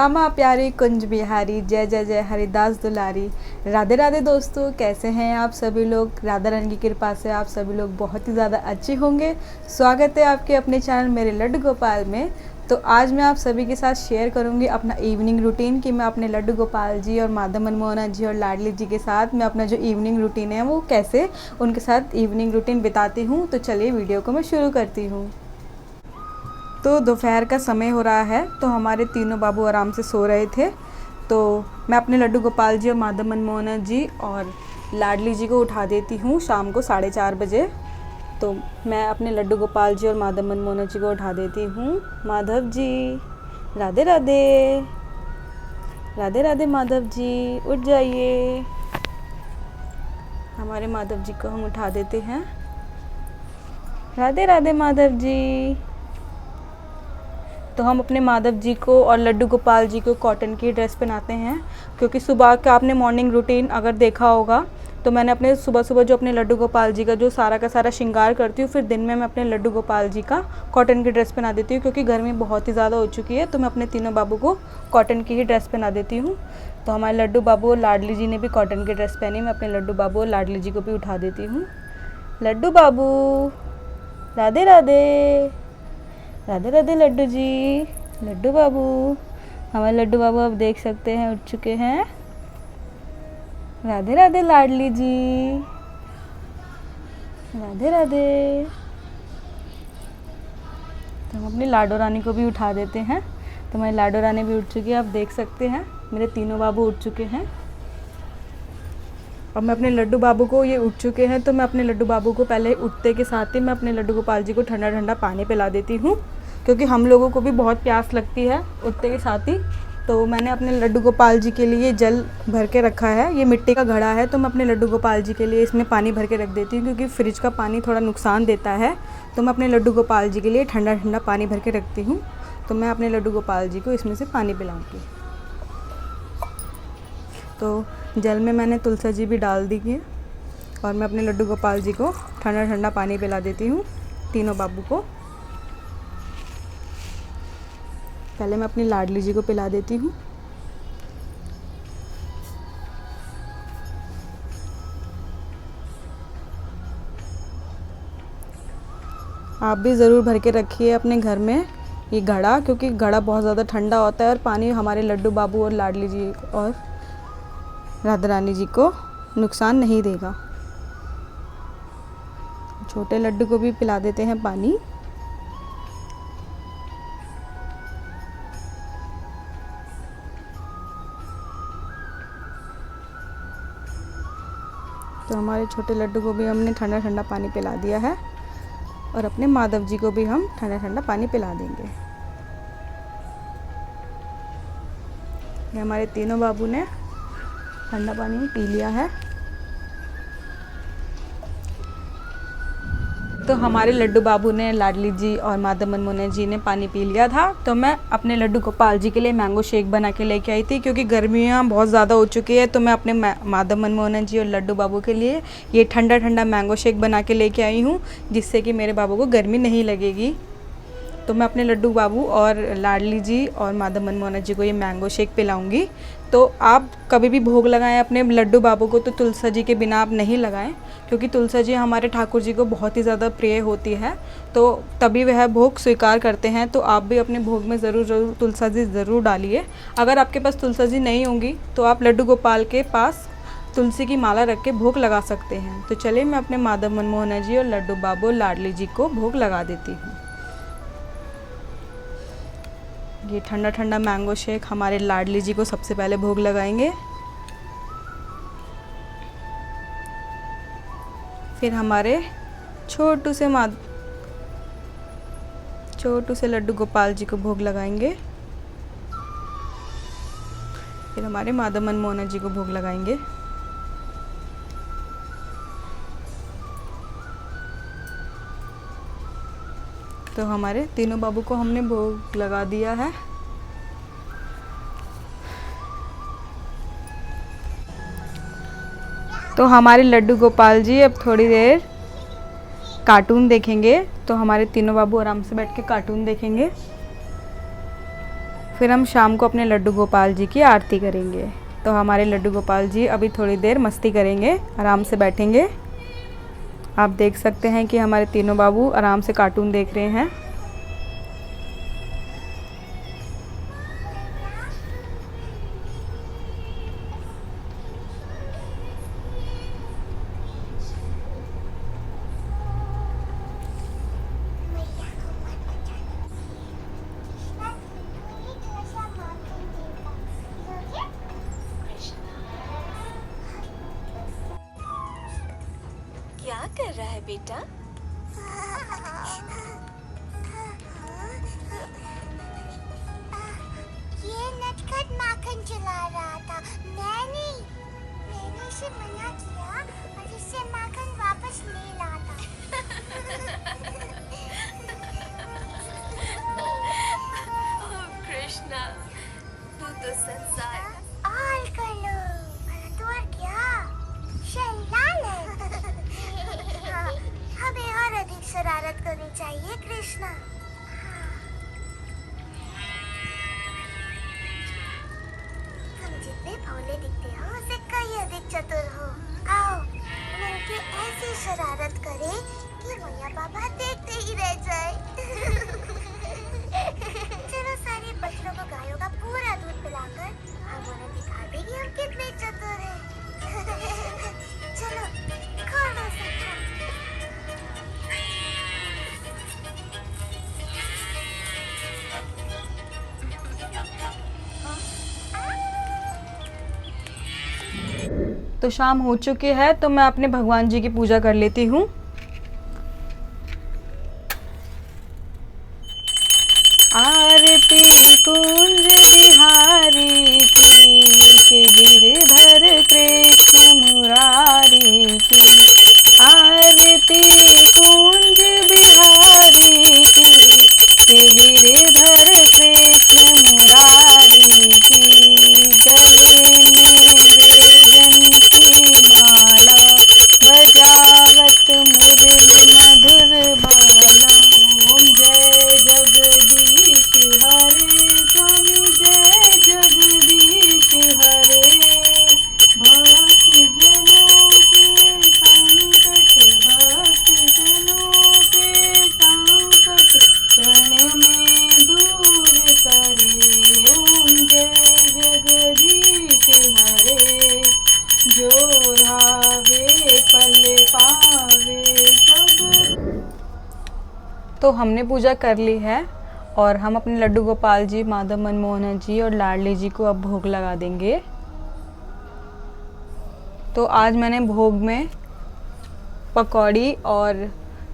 श्यामा प्यारी कुंज बिहारी, जय जय जय हरिदास दुलारी। राधे राधे दोस्तों, कैसे हैं आप सभी लोग। राधा रानी की कृपा से आप सभी लोग बहुत ही ज़्यादा अच्छे होंगे। स्वागत है आपके अपने चैनल मेरे लड्डू गोपाल में। तो आज मैं आप सभी के साथ शेयर करूंगी अपना इवनिंग रूटीन कि मैं अपने लड्डू गोपाल जी और माधव मनमोहन जी और लाडली जी के साथ मैं अपना जो इवनिंग रूटीन है वो कैसे उनके साथ इवनिंग रूटीन बिताती हूँ। तो चलिए वीडियो को मैं शुरू करती हूँ। तो दोपहर का समय हो रहा है, तो हमारे तीनों बाबू आराम से सो रहे थे। तो मैं अपने लड्डू गोपाल जी और माधव मनमोहन जी और लाडली जी को उठा देती हूँ शाम को 4:30 बजे। तो मैं अपने लड्डू गोपाल जी और माधव मनमोहन जी को उठा देती हूँ। माधव जी, राधे राधे। राधे राधे माधव जी, उठ जाइए। हमारे माधव जी को हम उठा देते हैं। राधे राधे माधव जी। तो हम अपने माधव जी को और लड्डू गोपाल जी को कॉटन की ड्रेस पहनाते हैं, क्योंकि सुबह का आपने मॉर्निंग रूटीन अगर देखा होगा तो मैंने अपने सुबह सुबह जो अपने लड्डू गोपाल जी का जो सारा का सारा श्रृंगार करती हूँ, फिर दिन में मैं अपने लड्डू गोपाल जी का कॉटन की ड्रेस पहना देती हूँ, क्योंकि गर्मी बहुत ही ज़्यादा हो चुकी है। तो मैं अपने तीनों बाबू को कॉटन की ही ड्रेस पहना देती हूँ। तो हमारे लड्डू बाबू और लाडली जी ने भी कॉटन की ड्रेस पहनी। मैं अपने लड्डू बाबू और लाडली जी को भी उठा देती हूँ। लड्डू बाबू, राधे राधे। राधे राधे लड्डू जी। लड्डू बाबू, हमारे लड्डू बाबू अब देख सकते हैं उठ चुके हैं। राधे राधे लाडली जी। राधे राधे। तो हम अपनी लाडो रानी को भी उठा देते हैं। तो हमारी लाडो रानी भी उठ चुकी है, आप देख सकते हैं मेरे तीनों बाबू उठ चुके हैं। अब मैं अपने लड्डू बाबू को, ये उठ चुके हैं तो मैं अपने लड्डू बाबू को पहले उठते के साथ ही मैं अपने लड्डू गोपाल जी को ठंडा ठंडा पानी पिला देती हूँ, क्योंकि हम लोगों को भी बहुत प्यास लगती है उठते के साथ ही। तो मैंने अपने लड्डू गोपाल जी के लिए जल भर के रखा है। ये मिट्टी का घड़ा है, तो मैं अपने लड्डू गोपाल जी के लिए इसमें पानी भर के रख देती हूँ, क्योंकि फ्रिज का पानी थोड़ा नुकसान देता है। तो मैं अपने लड्डू गोपाल जी के लिए ठंडा ठंडा पानी भर के रखती हूँ। तो मैं अपने लड्डू गोपाल जी को इसमें से पानी पिलाऊँगी। तो जल में मैंने तुलसी जी भी डाल दी है और मैं अपने लड्डू गोपाल जी को ठंडा ठंडा पानी पिला देती हूँ, तीनों बाबू को। पहले मैं अपनी लाडली जी को पिला देती हूँ। आप भी ज़रूर भर के रखिए अपने घर में ये घड़ा, क्योंकि घड़ा बहुत ज़्यादा ठंडा होता है और पानी हमारे लड्डू बाबू और लाडली जी और राधा रानी जी को नुकसान नहीं देगा। छोटे लड्डू को भी पिला देते हैं पानी। तो हमारे छोटे लड्डू को भी हमने ठंडा ठंडा पानी पिला दिया है और अपने माधव जी को भी हम ठंडा ठंडा पानी पिला देंगे। ये हमारे तीनों बाबू ने ठंडा पानी पी लिया है। तो हमारे लड्डू बाबू ने, लाडली जी और माधव मनमोहन जी ने पानी पी लिया था। तो मैं अपने लड्डू गोपाल जी के लिए मैंगो शेक बना के लेके आई थी, क्योंकि गर्मियाँ बहुत ज़्यादा हो चुकी है। तो मैं अपने माधव मनमोहन जी और लड्डू बाबू के लिए ये ठंडा ठंडा मैंगो शेक बना के लेके आई हूँ, जिससे कि मेरे बाबू को गर्मी नहीं लगेगी। तो मैं अपने लड्डू बाबू और लाडली जी और माधव मनमोहन जी को ये मैंगो शेक पिलाऊंगी। तो आप कभी भी भोग लगाएं अपने लड्डू बाबू को तो तुलसी जी के बिना आप नहीं लगाएं, क्योंकि तुलसी जी हमारे ठाकुर जी को बहुत ही ज़्यादा प्रिय होती है, तो तभी वह भोग स्वीकार करते हैं। तो आप भी अपने भोग में ज़रूर तुलसी जी ज़रूर डालिए। अगर आपके पास तुलसी जी नहीं होंगी तो आप लड्डू गोपाल के पास तुलसी की माला रख के भोग लगा सकते हैं। तो चलिए मैं अपने माधव मनमोहन जी और लड्डू बाबू और लाडली जी को भोग लगा देती हूँ। ये ठंडा ठंडा मैंगो शेक हमारे लाडली जी को सबसे पहले भोग लगाएंगे, फिर हमारे छोटू से लड्डू गोपाल जी को भोग लगाएंगे, फिर हमारे माधव मनमोहन जी को भोग लगाएंगे। तो हमारे तीनों बाबू को हमने भोग लगा दिया है। तो हमारे लड्डू गोपाल जी अब थोड़ी देर कार्टून देखेंगे। तो हमारे तीनों बाबू आराम से बैठ के कार्टून देखेंगे। फिर हम शाम को अपने लड्डू गोपाल जी की आरती करेंगे। तो हमारे लड्डू गोपाल जी अभी थोड़ी देर मस्ती करेंगे, आराम से बैठेंगे। आप देख सकते हैं कि हमारे तीनों बाबू आराम से कार्टून देख रहे हैं। क्या कर रहा है बेटा? ये नटखट माखन चला रहा था। मैंने इसे मना किया और इससे माखन वापस ले लाता। ओह कृष्णा, तू तो संसार और कर लो, परंतु और क्या? शैलालय। हाँ, हमें और अधिक शरारत करनी चाहिए कृष्णा। तुम जितने भोले दिखते हो उससे कई अधिक चतुर हो। आओ मिलके ऐसी शरारत करें कि मैया बाबा देखते ही रह जाए। चलो सारे बच्चों को गायों का पूरा दूध पिलाकर हम उन्हें दिखा दें कि हम कितने चतुर हैं। चलो खोलो सबको। तो शाम हो चुकी है, तो मैं अपने भगवान जी की पूजा कर लेती हूँ। आरती कुंज बिहारी की, के गिरधर कृष्ण मुरारी की। आरती कुंज बिहारी की, के गिरधर कृष्ण मुरारी की। गले में विरजन की माला, बजावत मुरली मधुर बाला। ओम जय जगदीश हरे, स्वामी जय जगदीश हरे। भक्त जनों के संकट, भक्त जनों के संकट क्षण में दूर करे। ओम जय जगदीश हरे, जो रावे पल पावे सब। तो हमने पूजा कर ली है और हम अपने लड्डू गोपाल जी, माधव मनमोहन जी और लाडली जी को अब भोग लगा देंगे। तो आज मैंने भोग में पकौड़ी और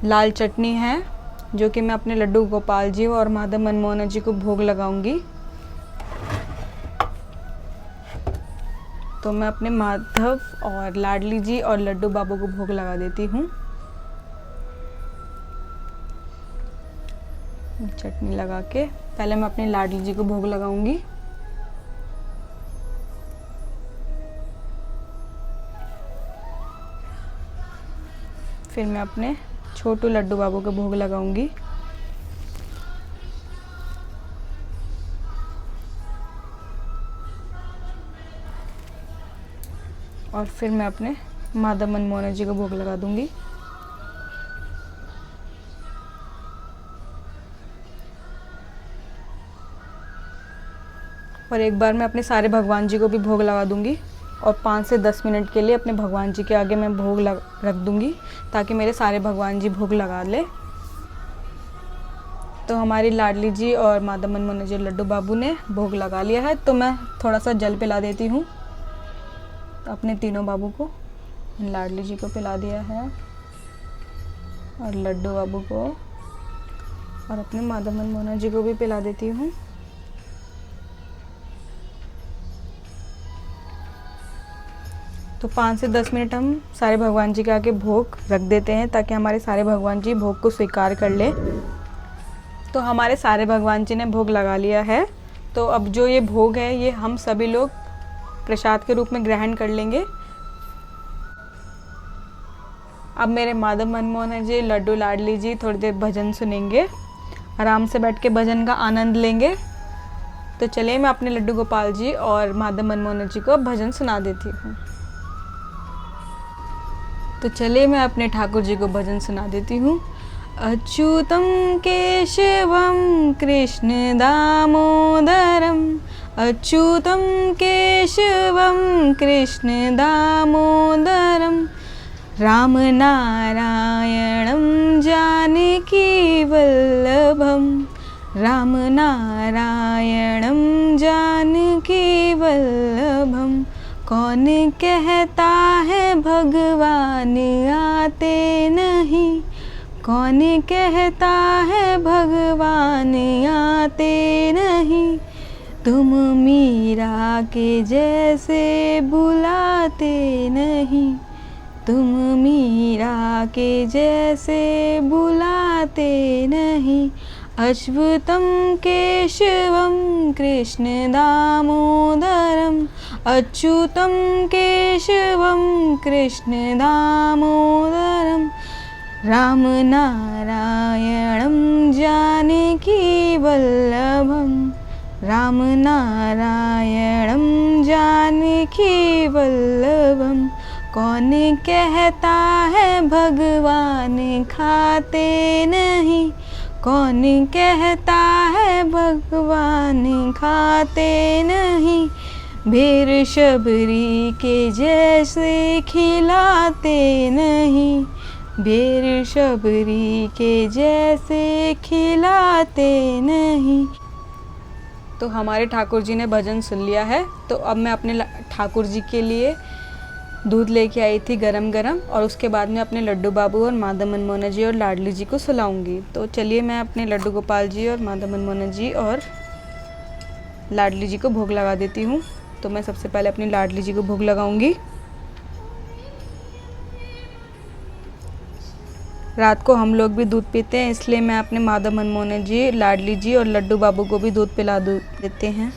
लाल चटनी है, जो कि मैं अपने लड्डू गोपाल जी और माधव मनमोहन जी को भोग लगाऊंगी। तो मैं अपने माधव और लाडली जी और लड्डू बाबू को भोग लगा देती हूँ। चटनी लगा के पहले मैं अपने लाडली जी को भोग लगाऊंगी। फिर मैं अपने छोटू लड्डू बाबू को भोग लगाऊंगी। और फिर मैं अपने माधव मनमोहन जी को भोग लगा दूंगी। और एक बार मैं अपने सारे भगवान जी को भी भोग लगा दूंगी और 5 से 10 मिनट के लिए अपने भगवान जी के आगे मैं भोग रख दूंगी, ताकि मेरे सारे भगवान जी भोग लगा ले। तो हमारी लाडली जी और माधव मनमोहन जी लड्डू बाबू ने भोग लगा लिया है। तो मैं थोड़ा सा जल पिला देती हूँ। तो अपने तीनों बाबू को, लाडली जी को पिला दिया है और लड्डू बाबू को और अपने माधव मनमोहन जी को भी पिला देती हूँ। तो 5 से 10 मिनट हम सारे भगवान जी के आगे भोग रख देते हैं, ताकि हमारे सारे भगवान जी भोग को स्वीकार कर ले। तो हमारे सारे भगवान जी ने भोग लगा लिया है। तो अब जो ये भोग है, ये हम सभी लोग प्रसाद के रूप में ग्रहण कर लेंगे। अब मेरे माधव मनमोहन जी, लड्डू लाडली जी थोड़ी देर भजन सुनेंगे, आराम से बैठ के भजन का आनंद लेंगे। तो चलिए मैं अपने लड्डू गोपाल जी और माधव मनमोहन जी को भजन सुना देती हूँ। तो चलिए मैं अपने ठाकुर जी को भजन सुना देती हूँ। अच्युतं केशवं कृष्ण दामोदरम, अच्युतं केशवं कृष्ण दामोदरम, राम नारायणं जानकी वल्लभम, राम नारायणं जानकी वल्लभम। कौन कहता है भगवान आते नहीं, कौन कहता है भगवान आते नहीं, तुम मीरा के जैसे बुलाते नहीं, तुम मीरा के जैसे बुलाते नहीं। अच्युतं केशवं कृष्ण दामोदरम, अच्युतं केशवं कृष्ण दामोदरम, राम नारायणं जानकी वल्लभम, राम नारायणं जानकी वल्लभम। कौन कहता है भगवान खाते नहीं, कौन कहता है भगवान खाते नहीं, भेड़ शबरी के जैसे खिलाते नहीं, भेड़ शबरी के जैसे खिलाते नहीं। तो हमारे ठाकुर जी ने भजन सुन लिया है। तो अब मैं अपने ठाकुर जी के लिए दूध लेके आई थी गरम गरम, और उसके बाद में अपने लड्डू बाबू और माधव मनमोहन जी और लाडली जी को सुलाऊंगी। तो चलिए मैं अपने लड्डू गोपाल जी और माधव मनमोहन जी और लाडली जी को भोग लगा देती हूँ। तो मैं सबसे पहले अपनी लाडली जी को भोग लगाऊंगी। रात को हम लोग भी दूध पीते हैं, इसलिए मैं अपने माधव मनमोहन जी, लाडली जी और लड्डू बाबू को भी दूध पिला देते हैं।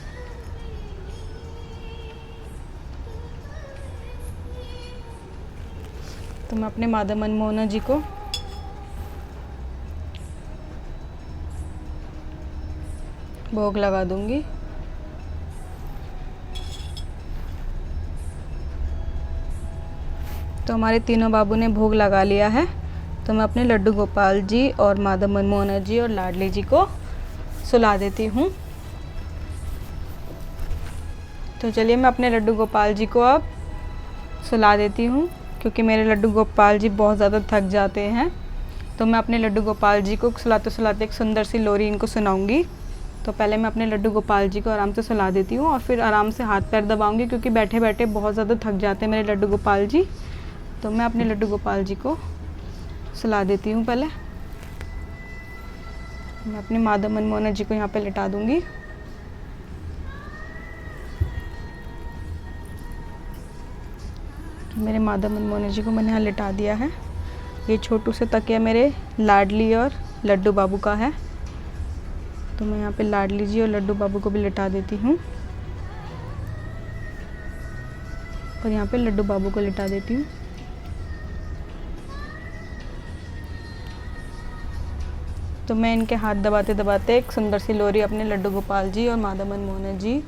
तो मैं अपने माधव मनमोहन जी को भोग लगा दूंगी। तो हमारे तीनों बाबू ने भोग लगा लिया है। तो मैं अपने लड्डू गोपाल जी और माधव मनमोहन जी और लाडली जी को सुला देती हूँ। तो चलिए मैं अपने लड्डू गोपाल जी को अब सुला देती हूँ, क्योंकि मेरे लड्डू गोपाल जी बहुत ज़्यादा थक जाते हैं। तो मैं अपने लड्डू गोपाल जी को सुलाते सुलाते एक सुंदर सी लोरी इनको सुनाऊंगी। तो पहले मैं अपने लड्डू गोपाल जी को आराम से सुला देती हूँ और फिर आराम से हाथ पैर दबाऊंगी, क्योंकि बैठे बैठे बहुत ज़्यादा थक जाते हैं मेरे लड्डू गोपाल जी। तो मैं अपने लड्डू गोपाल जी को सुला देती हूँ। पहले मैं अपने माधव मनमोहन जी को यहाँ पे लिटा दूँगी। मेरे माधव मनमोहन जी को मैंने यहाँ लिटा दिया है। ये छोटू से तकिया मेरे लाडली और लड्डू बाबू का है। तो मैं यहाँ पे लाडली जी और लड्डू बाबू को भी लिटा देती हूँ और यहाँ पे लड्डू बाबू को लिटा देती हूँ। तो मैं इनके हाथ दबाते दबाते एक सुंदर सी लोरी अपने लड्डू गोपाल जी और माधव मनमोहन जी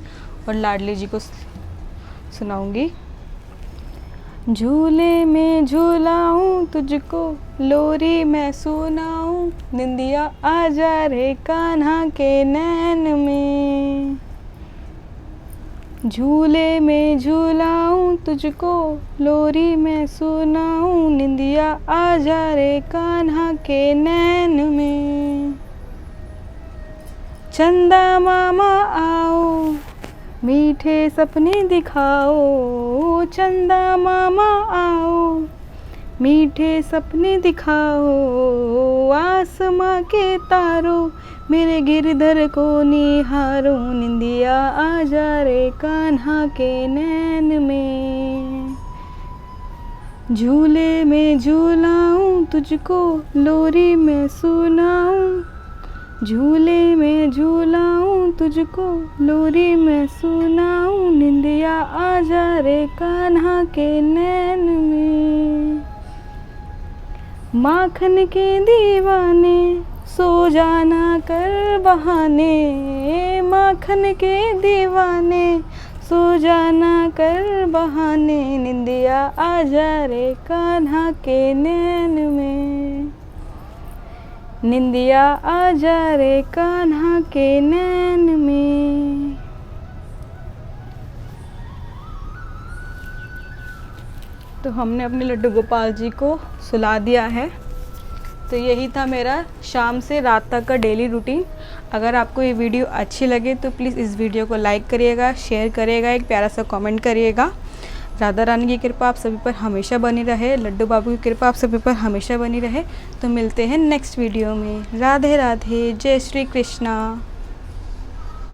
और लाडली जी को सुनाऊंगी। झूले में झूलाऊं तुझको, लोरी मैं सुनाऊं, निंदिया आ जा रे कान्हा के नैन में। झूले में झूलाऊं तुझको, लोरी मैं सुनाऊं, निंदिया आ जा रे कान्हा के नैन में। चंदा मामा आओ, मीठे सपने दिखाओ, चंदा मामा आओ, मीठे सपने दिखाओ। आसमां के तारों, मेरे गिरधर को निहारो, निंदिया आ जा रे कान्हा के नैन में। झूले में झूलाऊं तुझको, लोरी मैं सुनाऊं, झूले में झूलाऊं तुझको, लोरी मैं सुनाऊं, निंदिया आ जा रे कान्हा के नैन में। माखन के दीवाने सो जाना कर बहाने माखन के दीवाने, सो जाना कर बहाने निंदिया आ जा रे कान्हा के नैन में, निंदिया आ जा रे कान्हा के नैन में। तो हमने अपने लड्डू गोपाल जी को सुला दिया है। तो यही था मेरा शाम से रात तक का डेली रूटीन। अगर आपको ये वीडियो अच्छी लगे तो प्लीज़ इस वीडियो को लाइक करिएगा, शेयर करिएगा, एक प्यारा सा कमेंट करिएगा। राधा रानी की कृपा आप सभी पर हमेशा बनी रहे, लड्डू बाबू की कृपा आप सभी पर हमेशा बनी रहे। तो मिलते हैं नेक्स्ट वीडियो में। राधे राधे, जय श्री कृष्णा।